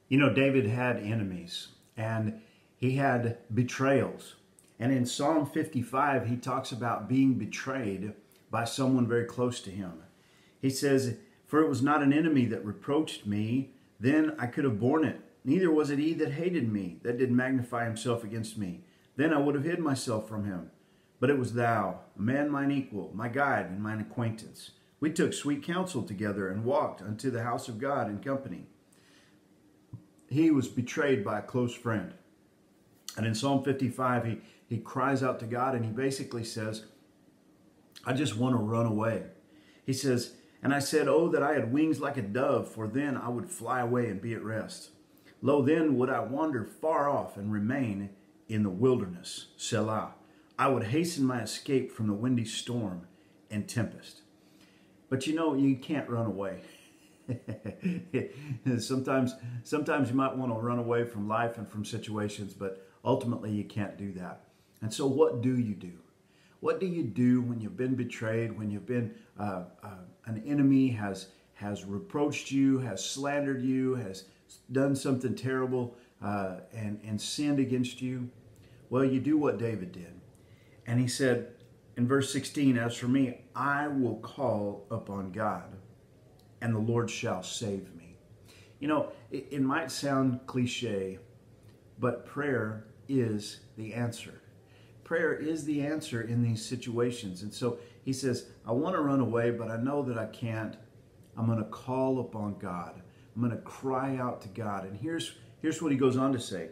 You know, David had enemies and he had betrayals. And in Psalm 55, he talks about being betrayed by someone very close to him. He says, "For it was not an enemy that reproached me, then I could have borne it. Neither was it he that hated me, that did magnify himself against me. Then I would have hid myself from him. But it was thou, a man mine equal, my guide and mine acquaintance. We took sweet counsel together and walked unto the house of God in company." He was betrayed by a close friend. And in Psalm 55, he cries out to God and he basically says, "I just want to run away." He says, "And I said, oh, that I had wings like a dove, for then I would fly away and be at rest. Lo, then would I wander far off and remain in the wilderness, Selah. I would hasten my escape from the windy storm and tempest." But you know, you can't run away. Sometimes you might want to run away from life and from situations, but ultimately you can't do that. And so what do you do? What do you do when you've been betrayed, when you've been, an enemy has reproached you, has slandered you, has done something terrible and sinned against you? Well, you do what David did. And he said in verse 16, "As for me, I will call upon God, and the Lord shall save me." You know, it might sound cliche, but prayer is the answer. Prayer is the answer in these situations. And so he says, I want to run away, but I know that I can't. I'm going to call upon God. I'm going to cry out to God. And here's what he goes on to say.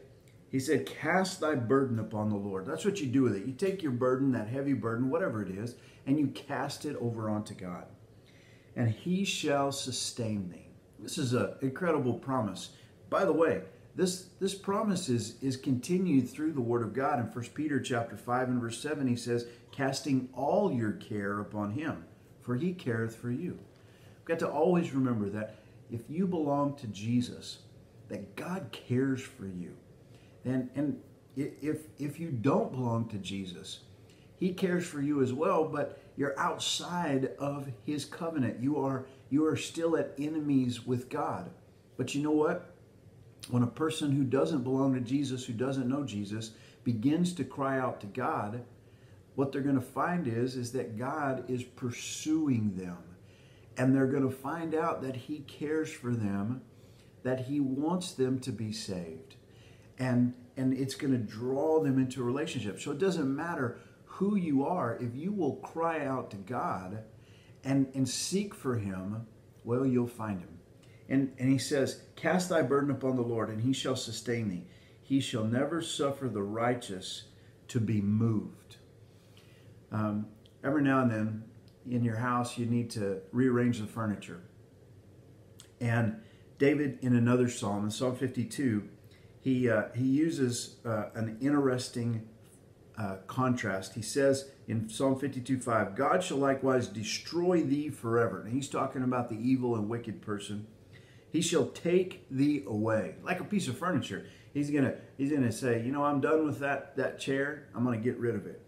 He said, "Cast thy burden upon the Lord." That's what you do with it. You take your burden, that heavy burden, whatever it is, and you cast it over onto God. "And he shall sustain thee." This is an incredible promise. By the way, this promise is continued through the Word of God. In 1 Peter chapter 5 and verse 7, he says, "Casting all your care upon him, for he careth for you." We've got to always remember that if you belong to Jesus, that God cares for you. And if you don't belong to Jesus, he cares for you as well, but you're outside of his covenant. You are still at enemies with God. But you know what? When a person who doesn't belong to Jesus, who doesn't know Jesus, begins to cry out to God, what they're going to find is that God is pursuing them. And they're going to find out that he cares for them, that he wants them to be saved. And it's going to draw them into a relationship. So it doesn't matter who you are. If you will cry out to God and seek for him, well, you'll find him. And he says, "Cast thy burden upon the Lord, and he shall sustain thee. He shall never suffer the righteous to be moved." Every now and then in your house, you need to rearrange the furniture. And David, in another psalm, in Psalm 52, he uses an interesting contrast. He says in Psalm 52:5, "God shall likewise destroy thee forever." And he's talking about the evil and wicked person. "He shall take thee away," like a piece of furniture. He's gonna say, you know, I'm done with that chair. I'm gonna get rid of it.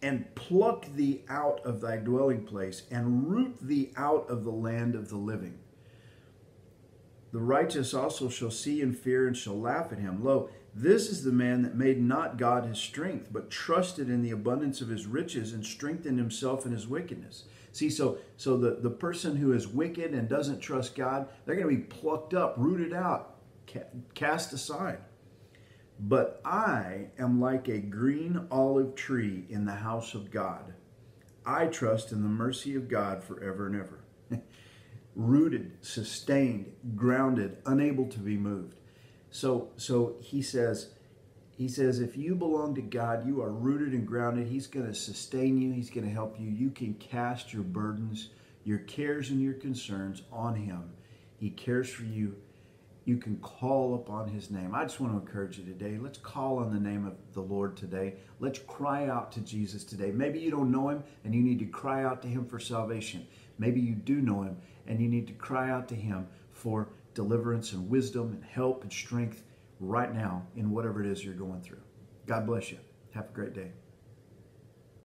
"And pluck thee out of thy dwelling place, and root thee out of the land of the living. The righteous also shall see and fear and shall laugh at him. Lo, this is the man that made not God his strength, but trusted in the abundance of his riches and strengthened himself in his wickedness." See, so the person who is wicked and doesn't trust God, they're going to be plucked up, rooted out, cast aside. "But I am like a green olive tree in the house of God. I trust in the mercy of God forever and ever." Rooted, sustained, grounded, unable to be moved. So he says, if you belong to God, you are rooted and grounded. He's going to sustain you. He's going to help you. You can cast your burdens, your cares and your concerns on him. He cares for you. You can call upon his name. I just want to encourage you today. Let's call on the name of the Lord today. Let's cry out to Jesus today. Maybe you don't know him and you need to cry out to him for salvation. Maybe you do know him and you need to cry out to him for deliverance and wisdom and help and strength right now in whatever it is you're going through. God bless you. Have a great day.